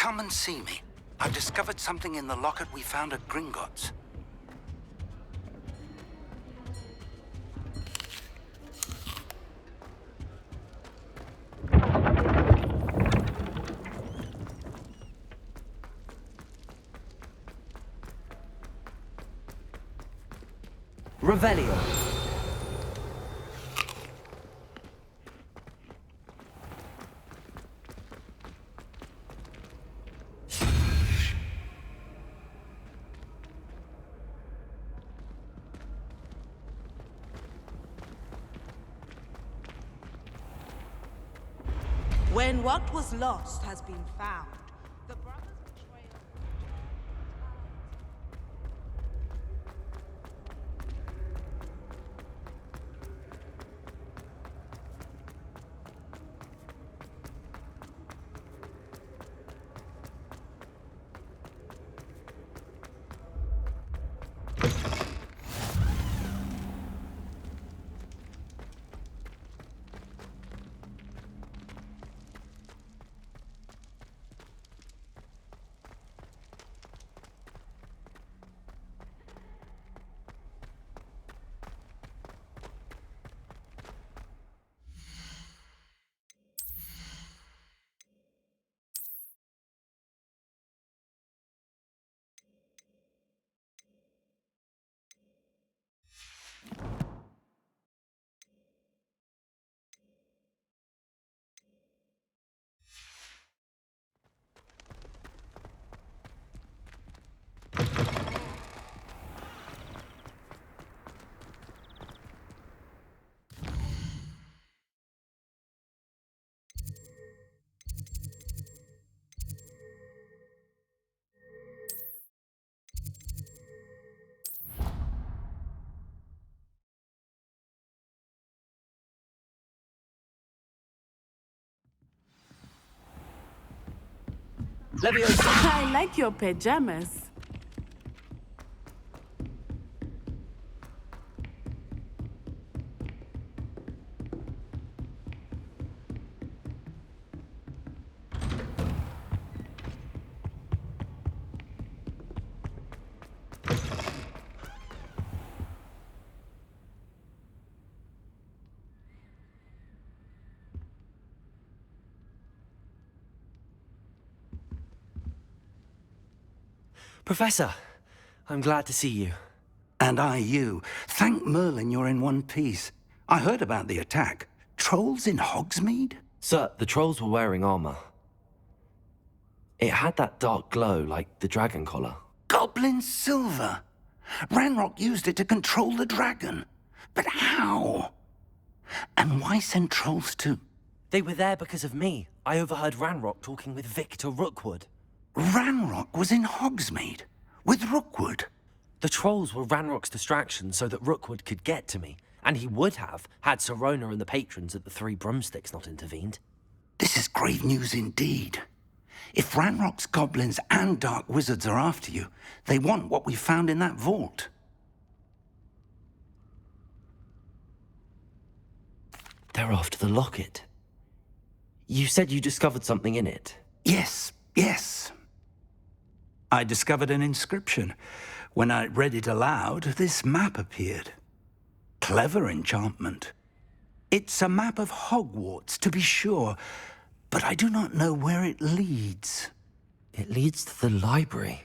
Come and see me. I've discovered something in the locket we found at Gringotts. Revelio. When what was lost has been found, the brothers' betrayal... I like your pajamas. Professor, I'm glad to see you. And I you. Thank Merlin you're in one piece. I heard about the attack. Trolls in Hogsmeade? Sir, the trolls were wearing armor. It had that dark glow like the dragon collar. Goblin silver! Ranrock used it to control the dragon. But how? And why send trolls too? They were there because of me. I overheard Ranrock talking with Victor Rookwood. Ranrock was in Hogsmeade? With Rookwood? The trolls were Ranrock's distraction so that Rookwood could get to me. And he would have, had Sirona and the patrons at the Three Broomsticks not intervened. This is grave news indeed. If Ranrock's goblins and dark wizards are after you, they want what we found in that vault. They're after the locket. You said you discovered something in it. Yes. I discovered an inscription. When I read it aloud, this map appeared. Clever enchantment. It's a map of Hogwarts, to be sure, but I do not know where it leads. It leads to the library.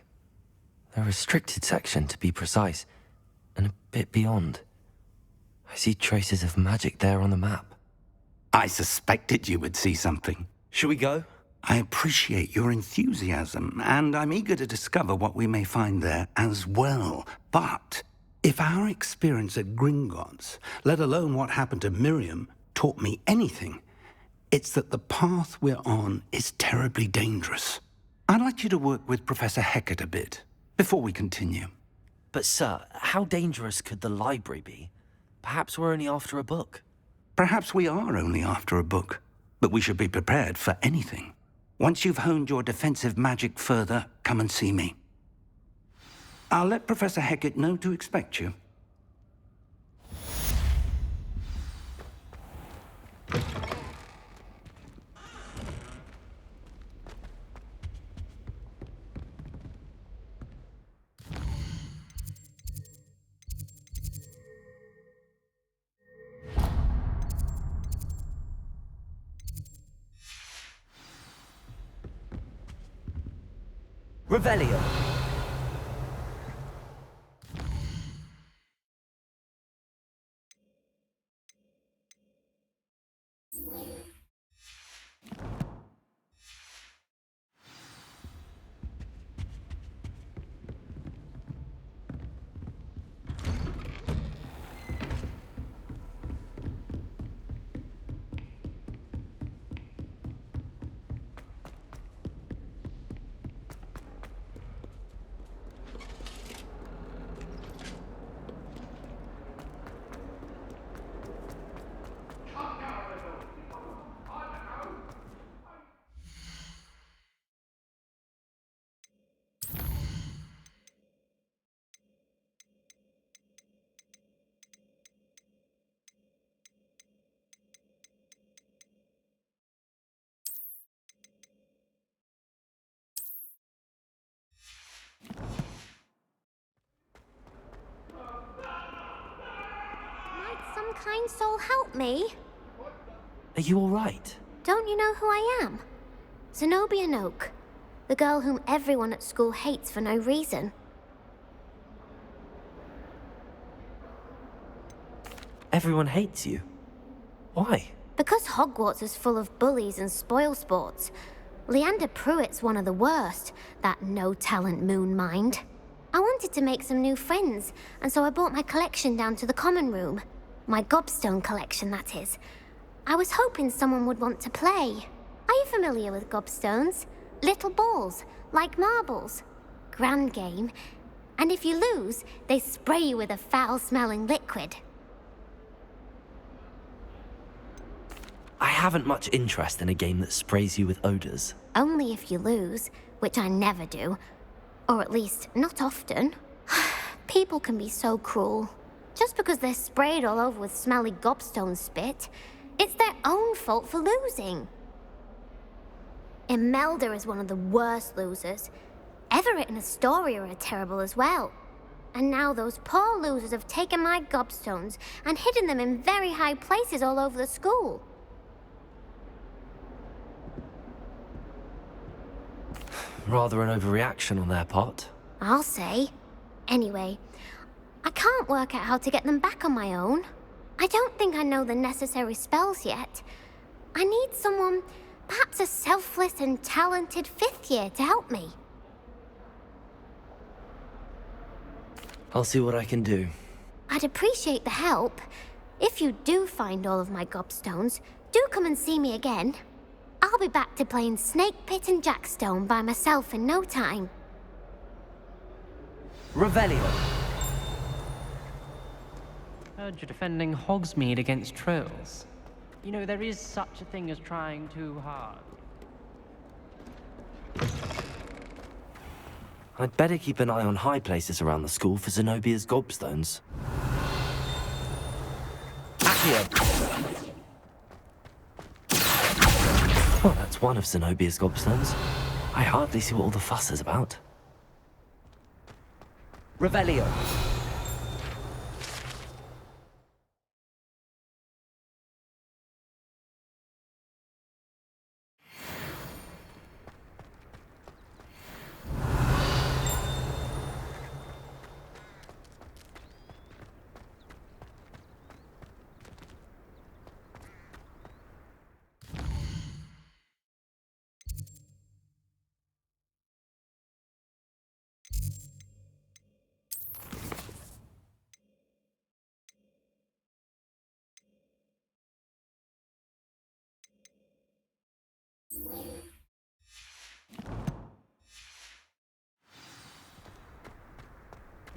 The restricted section, to be precise, and a bit beyond. I see traces of magic there on the map. I suspected you would see something. Shall we go? I appreciate your enthusiasm, and I'm eager to discover what we may find there as well. But if our experience at Gringotts, let alone what happened to Miriam, taught me anything, it's that the path we're on is terribly dangerous. I'd like you to work with Professor Hecat a bit, before we continue. But sir, how dangerous could the library be? Perhaps we're only after a book. Perhaps we are only after a book, but we should be prepared for anything. Once you've honed your defensive magic further, come and see me. I'll let Professor Hecat know to expect you. Revelio. Might some kind soul help me? Are you all right? Don't you know who I am? Zenobia Noak, the girl whom everyone at school hates for no reason. Everyone hates you. Why? Because Hogwarts is full of bullies and spoilsports. Leander Pruitt's one of the worst, that no-talent moon mind. I wanted to make some new friends, and so I brought my collection down to the common room. My gobstone collection, that is. I was hoping someone would want to play. Are you familiar with gobstones? Little balls, like marbles. Grand game. And if you lose, they spray you with a foul-smelling liquid. I haven't much interest in a game that sprays you with odors. Only if you lose, which I never do. Or at least, not often. People can be so cruel. Just because they're sprayed all over with smelly gobstone spit, it's their own fault for losing. Imelda is one of the worst losers. Everett and Astoria are terrible as well. And now those poor losers have taken my gobstones and hidden them in very high places all over the school. Rather an overreaction on their part. I'll say. Anyway, I can't work out how to get them back on my own. I don't think I know the necessary spells yet. I need someone, perhaps a selfless and talented fifth year to help me. I'll see what I can do. I'd appreciate the help. If you do find all of my gobstones, do come and see me again. I'll be back to playing Snake Pit and Jackstone by myself in no time. Revelio. Heard you're defending Hogsmeade against trolls. You know, there is such a thing as trying too hard. I'd better keep an eye on high places around the school for Zenobia's gobstones. Accio! Well, that's one of Zenobia's gobstones. I hardly see what all the fuss is about. Revelio.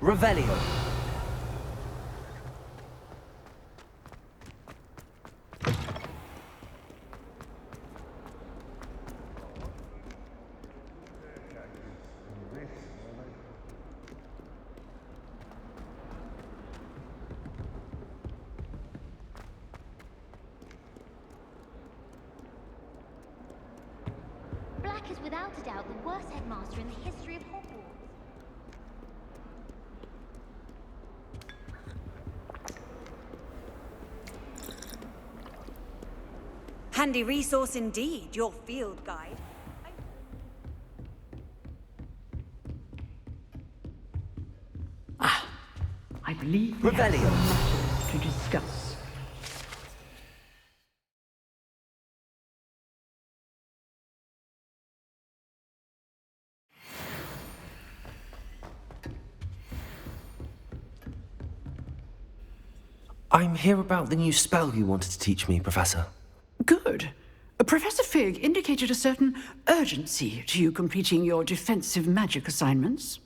Revelio. Black is without a doubt the worst headmaster in the history of Hogwarts. Handy resource indeed, your field guide. believe we have some matters to discuss. I'm here about the new spell you wanted to teach me, Professor. Good. Professor Fig indicated a certain urgency to you completing your defensive magic assignments.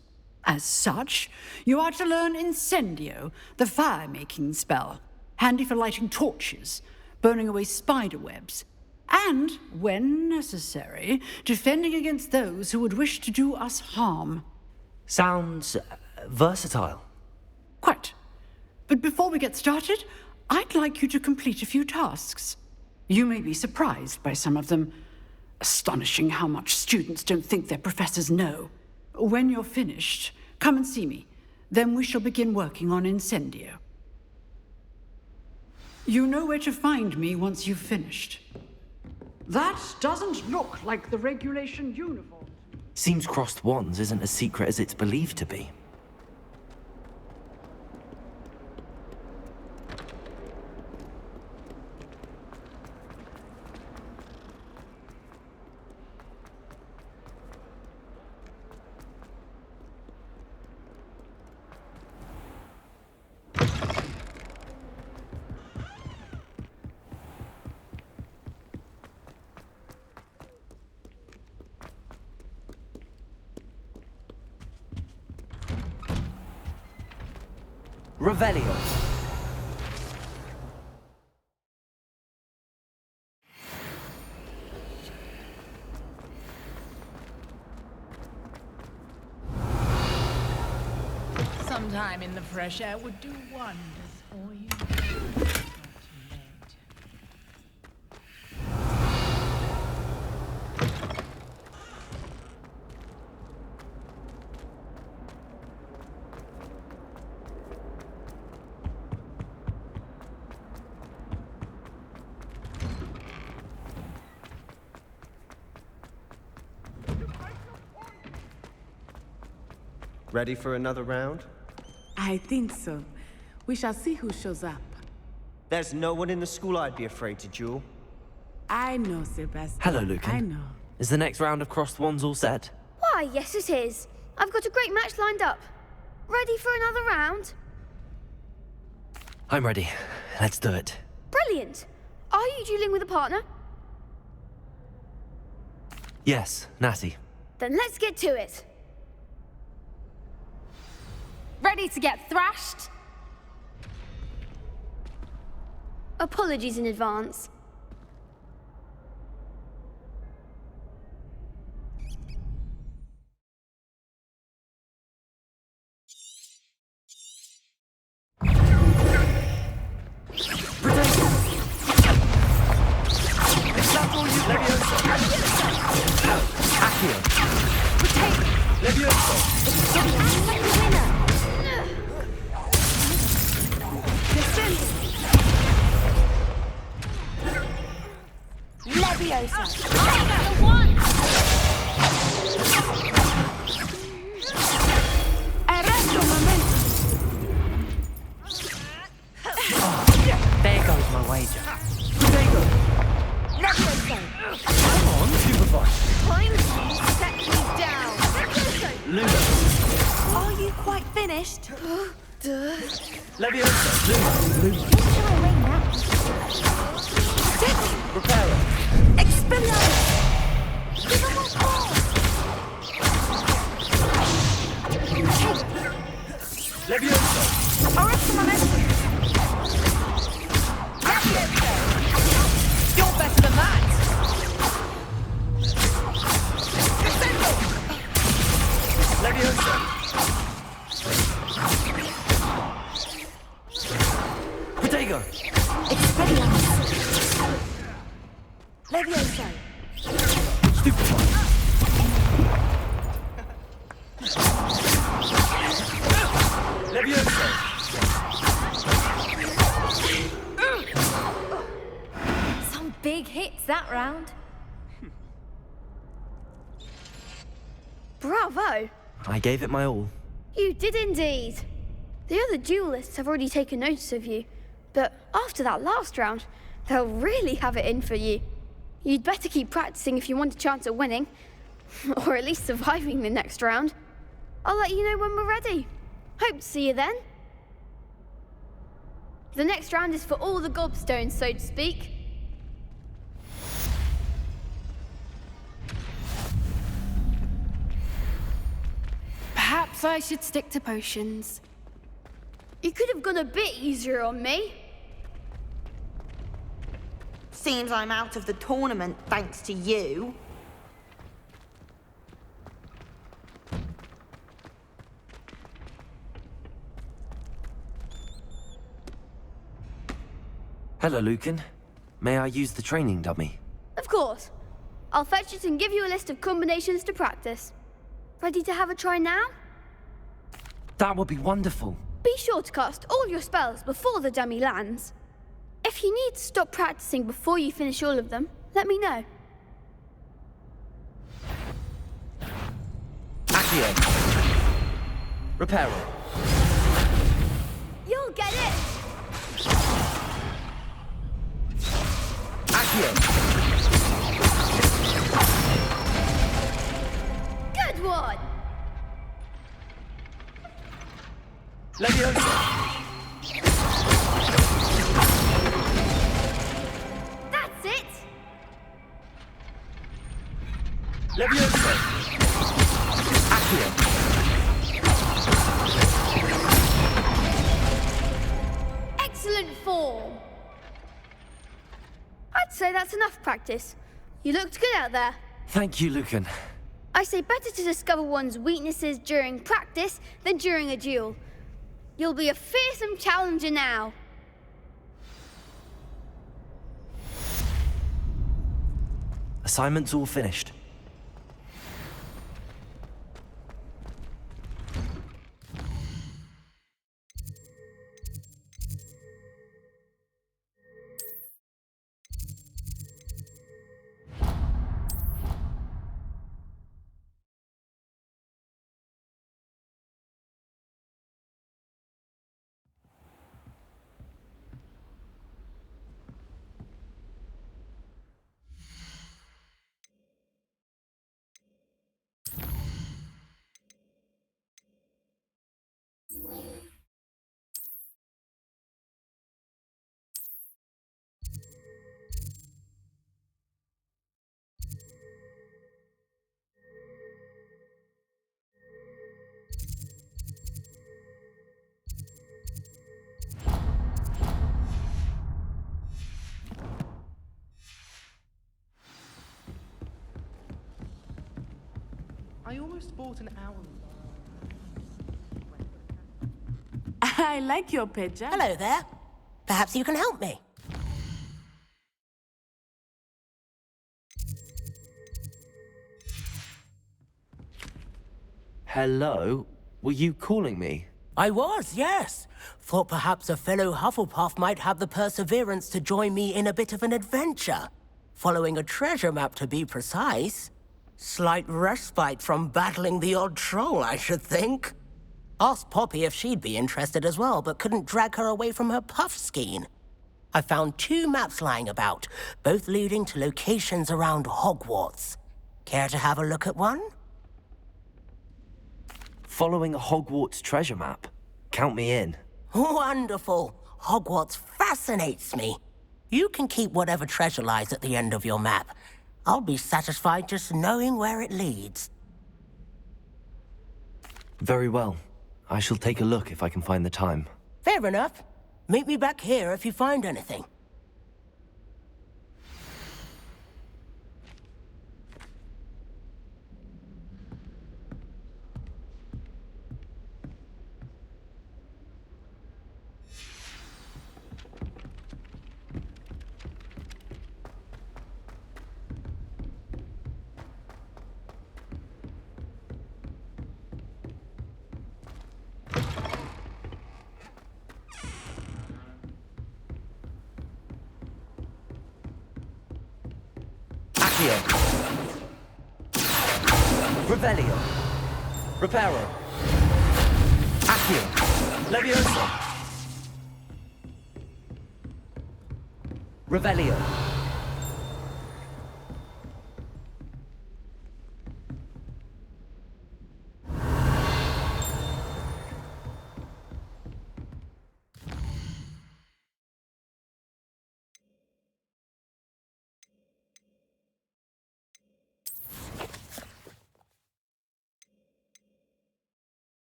As such, you are to learn Incendio, the fire-making spell, handy for lighting torches, burning away spider webs, and, when necessary, defending against those who would wish to do us harm. Sounds versatile. Quite. But before we get started, I'd like you to complete a few tasks. You may be surprised by some of them. Astonishing how much students don't think their professors know. When you're finished, come and see me. Then we shall begin working on Incendio. You know where to find me once you've finished. That doesn't look like the regulation uniform. Seems crossed wands isn't as secret as it's believed to be. Revelio. Sometime in the fresh air would do wonders for you. Ready for another round? I think so. We shall see who shows up. There's no one in the school I'd be afraid to duel. I know, Sebastian. Hello, Lucan. I know. Is the next round of crossed wands all set? Why, yes it is. I've got a great match lined up. Ready for another round? I'm ready. Let's do it. Brilliant. Are you dueling with a partner? Yes, Natty. Then let's get to it. Ready to get thrashed? Apologies in advance. There goes my wager. Come on, supervise. Time to set me down. Luna. Are you quite finished? Leviosa. Luna. Reparo. Expelliarmus! Give him a pause! Leviosa. Arrest the momentum! Leviosa! You're better than that! Crescendo! Leviosa. Protego. Expelliarmus! Leviosa! Stupefy. Leviosa. Some big hits that round. Bravo! I gave it my all. You did indeed. The other duelists have already taken notice of you, but after that last round, they'll really have it in for you. You'd better keep practicing if you want a chance at winning, or at least surviving the next round. I'll let you know when we're ready. Hope to see you then. The next round is for all the gobstones, so to speak. Perhaps I should stick to potions. You could have gone a bit easier on me. Seems I'm out of the tournament thanks to you. Hello, Lucan. May I use the training dummy? Of course. I'll fetch it and give you a list of combinations to practice. Ready to have a try now? That would be wonderful. Be sure to cast all your spells before the dummy lands. If you need to stop practicing before you finish all of them, let me know. Accio. Reparo. You'll get it! Accio. Good one! Leviosa. That's it! Leviosa. Accio. Excellent form! I'd say that's enough practice. You looked good out there. Thank you, Lucan. I say better to discover one's weaknesses during practice than during a duel. You'll be a fearsome challenger now. Assignment's all finished. I almost bought an owl. I like your picture. Hello there. Perhaps you can help me. Hello? Were you calling me? I was, yes. Thought perhaps a fellow Hufflepuff might have the perseverance to join me in a bit of an adventure. Following a treasure map, to be precise. Slight respite from battling the odd troll, I should think. Asked Poppy if she'd be interested as well, but couldn't drag her away from her puff skein. I found 2 maps lying about, both leading to locations around Hogwarts. Care to have a look at one? Following a Hogwarts treasure map. Count me in. Wonderful. Hogwarts fascinates me. You can keep whatever treasure lies at the end of your map. I'll be satisfied just knowing where it leads. Very well. I shall take a look if I can find the time. Fair enough. Meet me back here if you find anything. Revelio. Reparo. Accio. Leviosa! Revelio!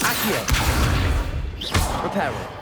Accio! Reparo!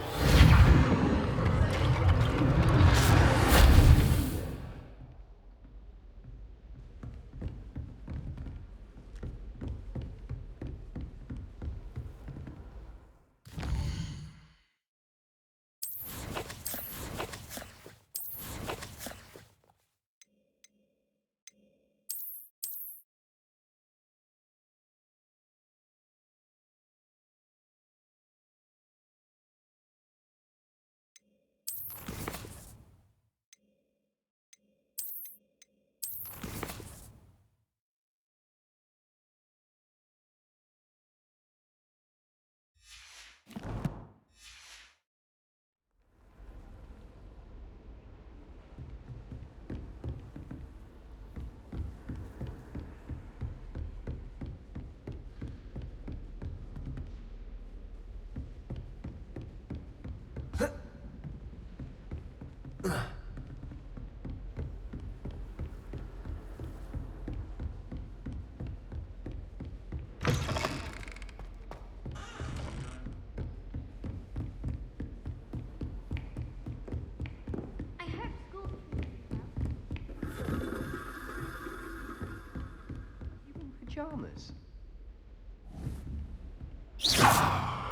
Pajamas.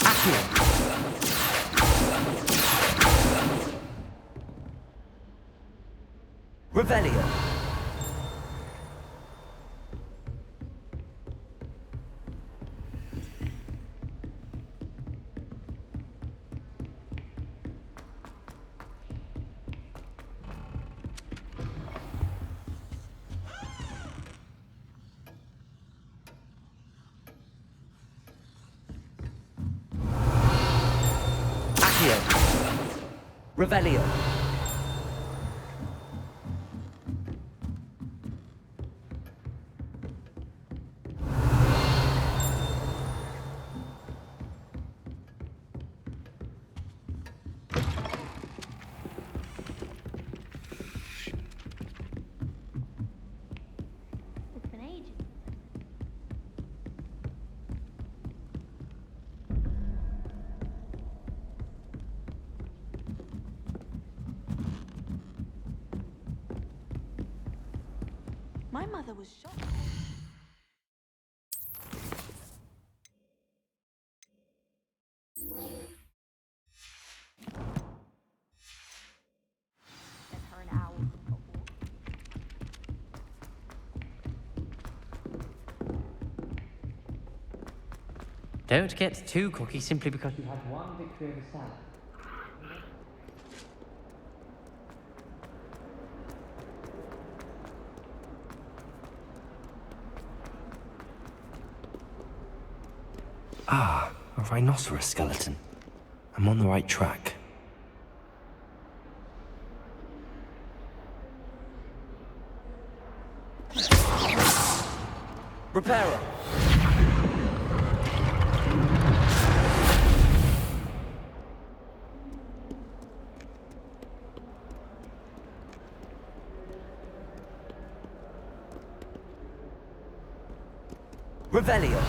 Accio! Revelio! Accio! Revelio! It's been ages. My mother was shocked. Sent her an owl from Hogwarts. Don't get too cocky simply because you had one victory over Salad. Ah, a rhinoceros skeleton. I'm on the right track. Reparo! Revelio!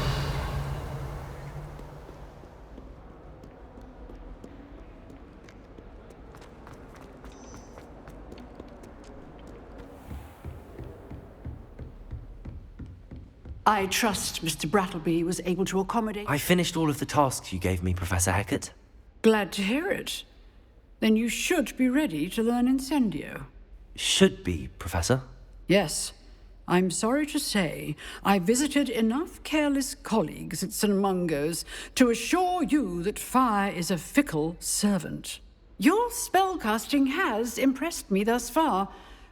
I trust Mr. Brattleby was able to accommodate... I finished all of the tasks you gave me, Professor Hecat. Glad to hear it. Then you should be ready to learn Incendio. Should be, Professor. Yes. I'm sorry to say, I visited enough careless colleagues at St. Mungo's to assure you that fire is a fickle servant. Your spellcasting has impressed me thus far,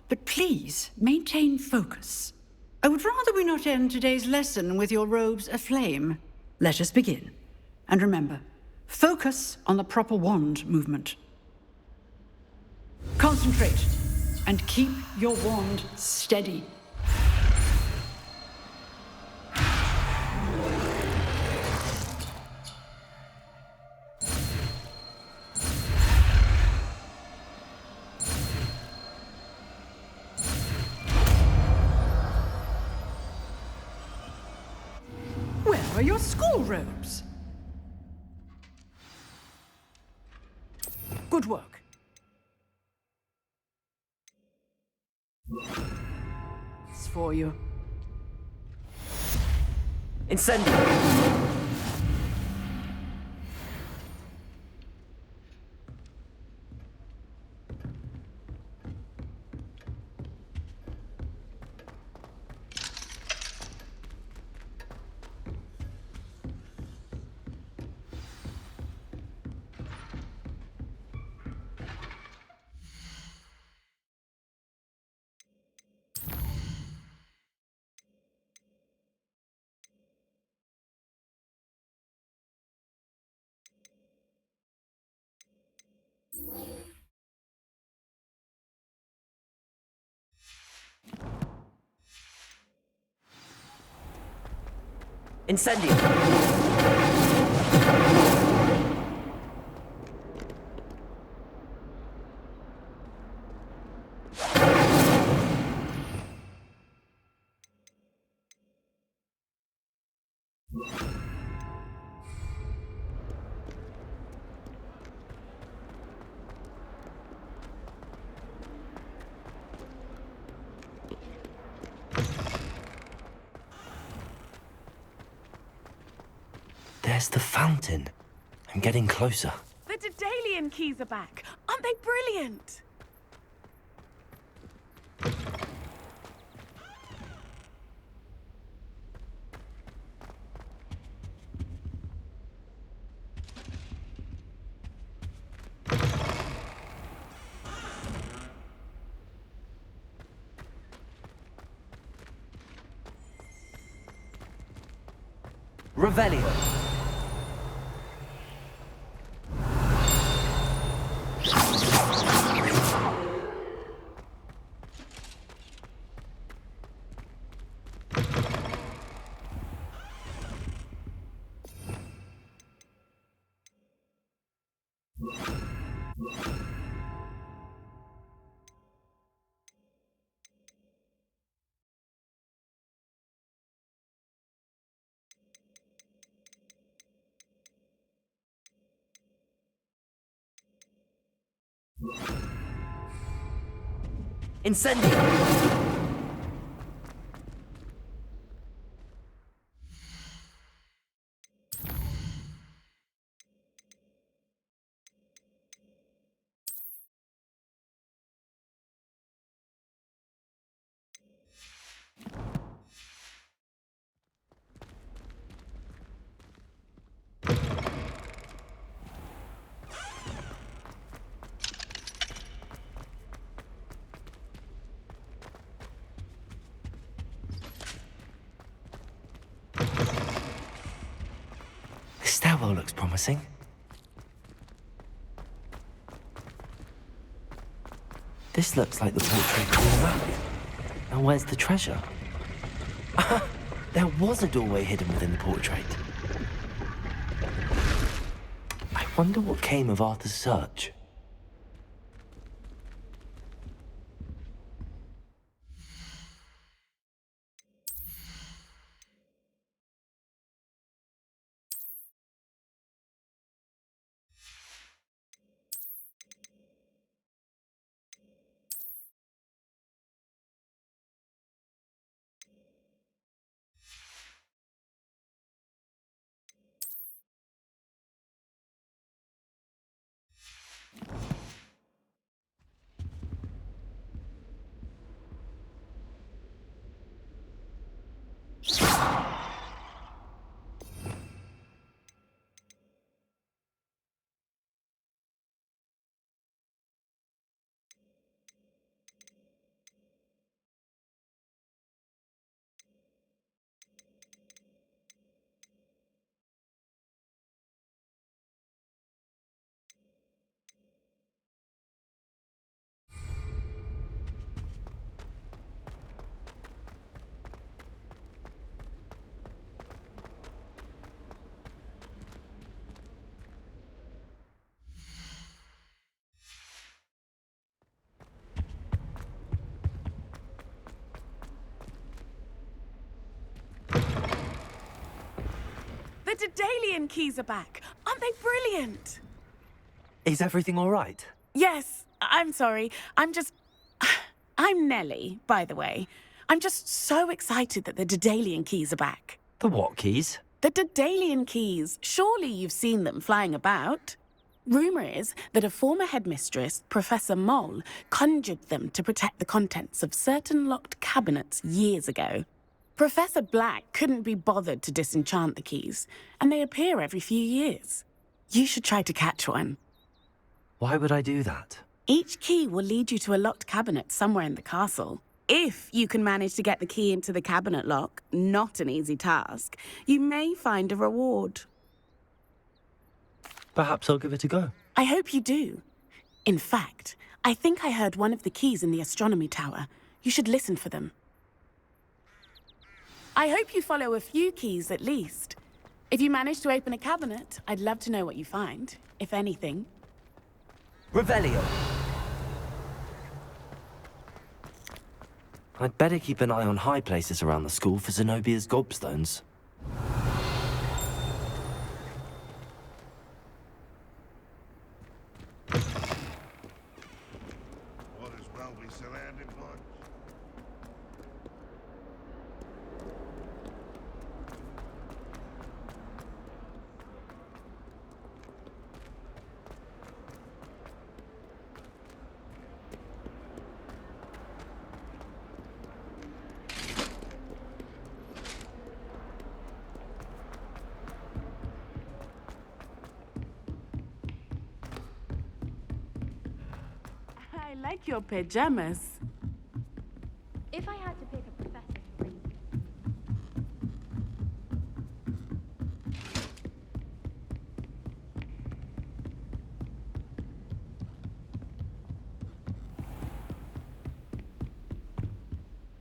but please maintain focus. I would rather we not end today's lesson with your robes aflame. Let us begin. And remember, focus on the proper wand movement. Concentrate, and keep your wand steady. Where are your school robes? Good work. It's for you. Incendio! Incendio! There's the fountain. I'm getting closer. The Daedalian keys are back. Aren't they brilliant? Revelio. Incendio! This stairwell looks promising. This looks like the portrait on the map. Now where's the treasure? There was a doorway hidden within the portrait. I wonder what came of Arthur's search. Daedalian keys are back. Aren't they brilliant? Is everything all right? Yes, I'm sorry. I'm Nellie, by the way. I'm just so excited that the Daedalian keys are back. The what keys? The Daedalian keys. Surely you've seen them flying about. Rumour is that a former headmistress, Professor Moll, conjured them to protect the contents of certain locked cabinets years ago. Professor Black couldn't be bothered to disenchant the keys, and they appear every few years. You should try to catch one. Why would I do that? Each key will lead you to a locked cabinet somewhere in the castle. If you can manage to get the key into the cabinet lock, not an easy task, you may find a reward. Perhaps I'll give it a go. I hope you do. In fact, I think I heard one of the keys in the astronomy tower. You should listen for them. I hope you follow a few keys at least. If you manage to open a cabinet, I'd love to know what you find, if anything. Revelio! I'd better keep an eye on high places around the school for Zenobia's gobstones. All is well we surrounded by. I like your pajamas. If I had to pick a professor to read.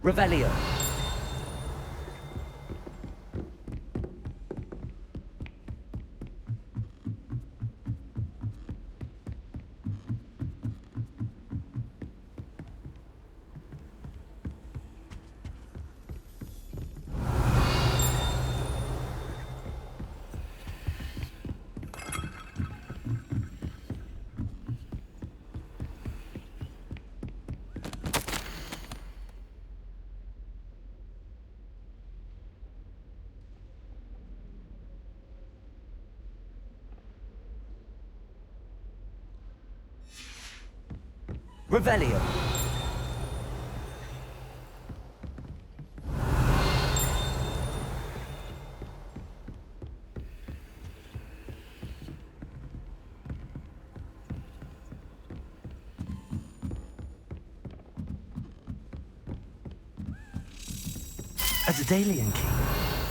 Revelio! Revelio! A Daedalian key.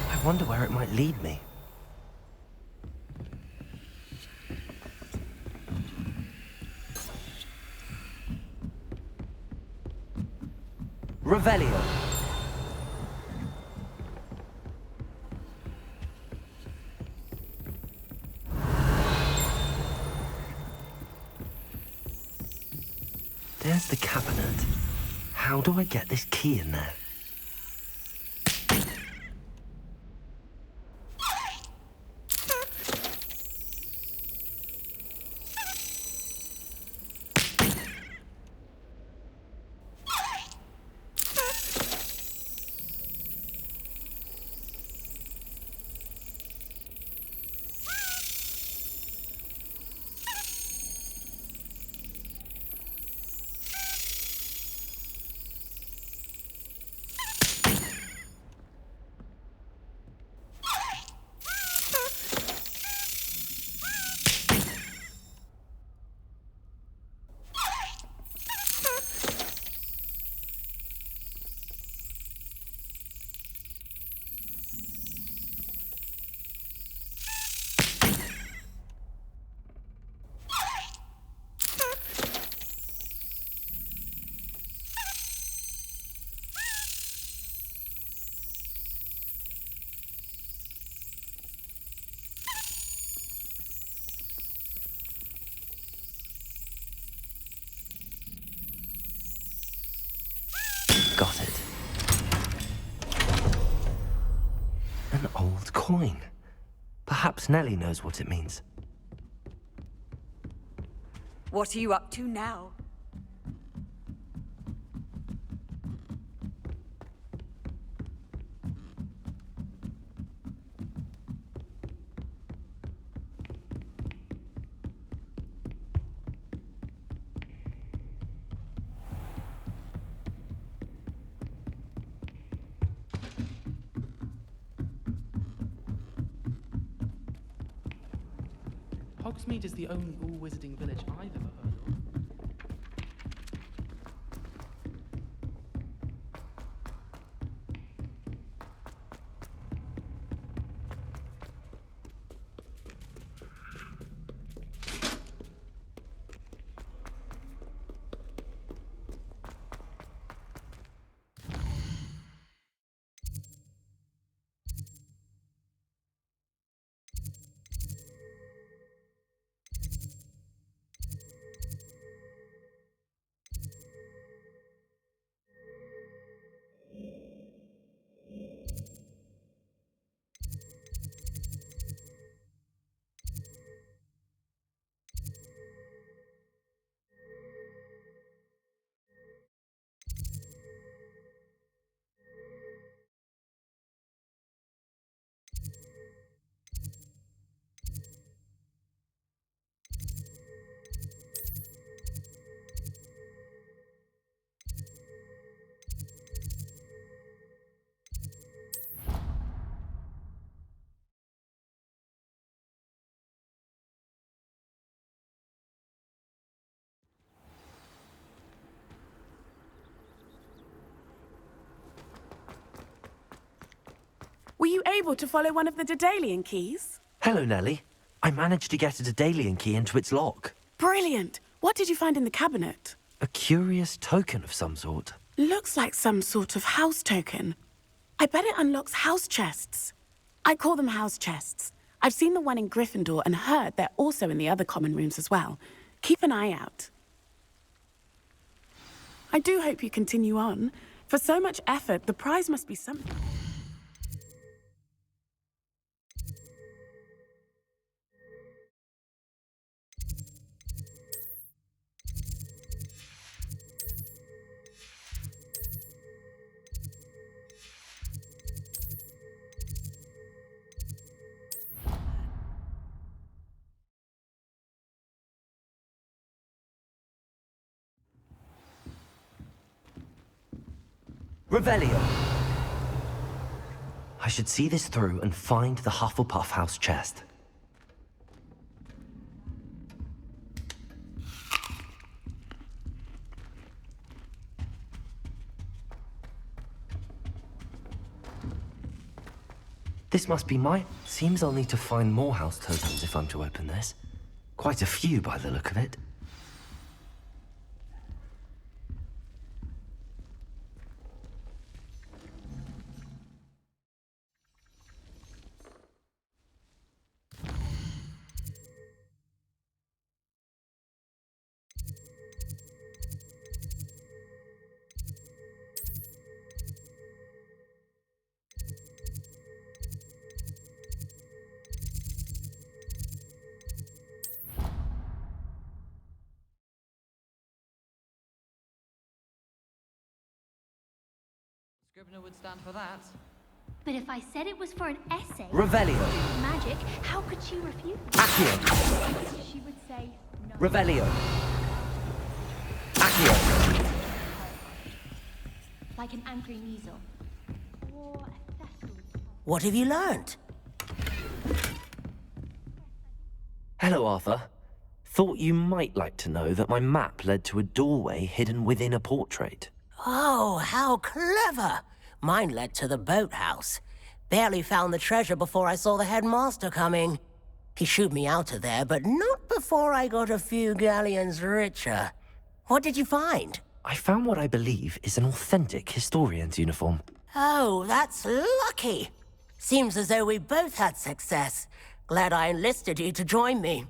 I wonder where it might lead me. Revelio. There's the cabinet. How do I get this key in there? Got it. An old coin. Perhaps Perhaps Nellie knows what it means. What are you up to now? Hogsmeade is the only all-wizarding village I've ever heard of. Were you able to follow one of the Daedalian keys? Hello, Nellie. I managed to get a Daedalian key into its lock. Brilliant. What did you find in the cabinet? A curious token of some sort. Looks like some sort of house token. I bet it unlocks house chests. I call them house chests. I've seen the one in Gryffindor and heard they're also in the other common rooms as well. Keep an eye out. I do hope you continue on. For so much effort, the prize must be something. Revelio! I should see this through and find the Hufflepuff house chest. This must be mine. Seems I'll need to find more house tokens if I'm to open this. Quite a few by the look of it. Scrivener would stand for that. But if I said it was for an essay... Revelio! Magic, how could she refuse? Accio! She would say no. Revelio! Accio! Like an angry measle. Or a thistle's. What have you learned? Hello, Arthur. Thought you might like to know that my map led to a doorway hidden within a portrait. Oh, how clever! Mine led to the boathouse. Barely found the treasure before I saw the headmaster coming. He shooed me out of there, but not before I got a few galleons richer. What did you find? I found what I believe is an authentic historian's uniform. Oh, that's lucky. Seems as though we both had success. Glad I enlisted you to join me.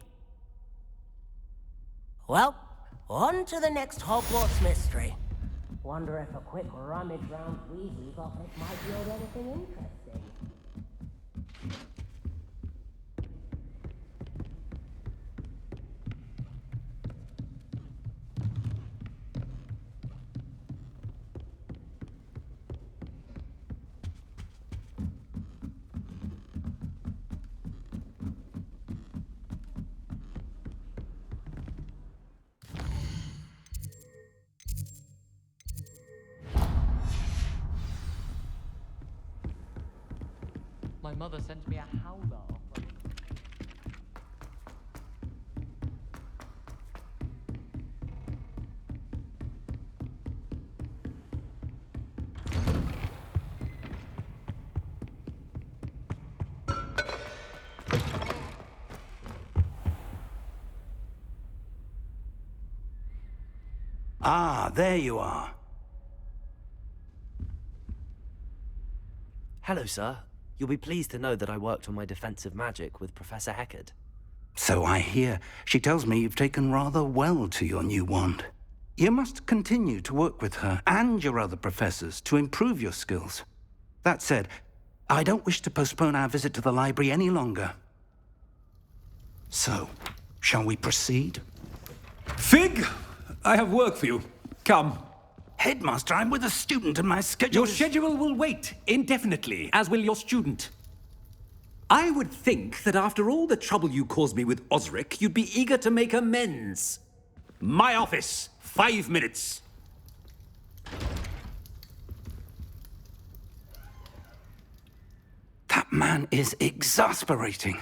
Well, on to the next Hogwarts mystery. Wonder if a quick rummage round Weasley's office might yield anything interesting. My mother sent me a howler. Ah, there you are. Hello, sir. You'll be pleased to know that I worked on my defensive magic with Professor Heckard. So I hear. She tells me you've taken rather well to your new wand. You must continue to work with her and your other professors to improve your skills. That said, I don't wish to postpone our visit to the library any longer. So, shall we proceed? Fig! I have work for you. Come. Headmaster, I'm with a student and my schedule Your schedule will wait indefinitely, as will your student. I would think that after all the trouble you caused me with Osric, you'd be eager to make amends. My office, 5 minutes. That man is exasperating.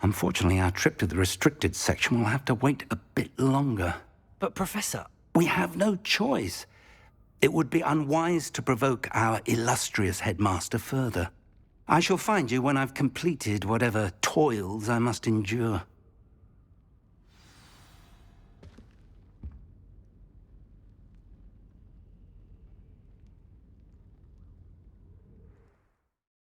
Unfortunately, our trip to the restricted section will have to wait a bit longer. But, Professor... We have no choice. It would be unwise to provoke our illustrious headmaster further. I shall find you when I've completed whatever toils I must endure.